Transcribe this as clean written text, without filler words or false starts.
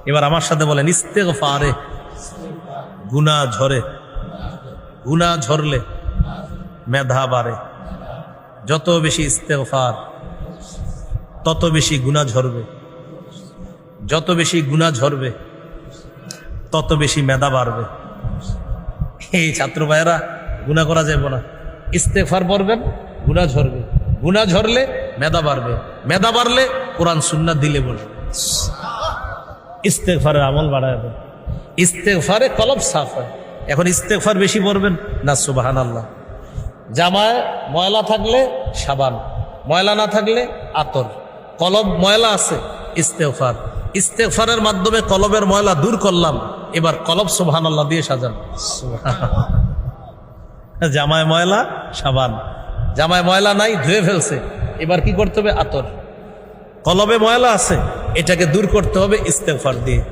এবার আমার সাথে বলেন ইস্তেগফারে গুনাহ ঝরে, গুনাহ ঝরলে মেধা বাড়ে। যত বেশি ইস্তেগফার তত বেশি গুনাহ ঝরবে, যত বেশি গুনাহ ঝরবে তত বেশি মেধা বাড়বে। এই ছাত্র ভাইয়েরা, গুনাহ করা যাবে না, ইস্তেগফার পড়বেন, গুনাহ ঝরবে, গুনাহ ঝরলে মেধা বাড়বে, মেধা বাড়লে কোরআন সুন্নাহ দিলে বলবে। ইস্তেগফারের আমল বাড়ায় দেন, ইস্তেগফারে কলব সাফ হয়। এখন ইস্তেগফার বেশি পড়বেন না সুবহানাল্লাহ। জামায় ময়লা থাকলে সাবান, ময়লা না থাকলে আতর। কলব ময়লা আছে, ইস্তেগফার, ইস্তেগফারের মাধ্যমে কলবের ময়লা দূর করলাম। এবার কলব সুবহানাল্লাহ দিয়ে সাজান। জামায় ময়লা সাবান, জামায় ময়লা নাই ধুয়ে ফেলছে, এবার কি করতে হবে? আতর। কলবে ময়লা আছে, এটাকে দূর করতে হবে ইস্তেগফার দিয়ে।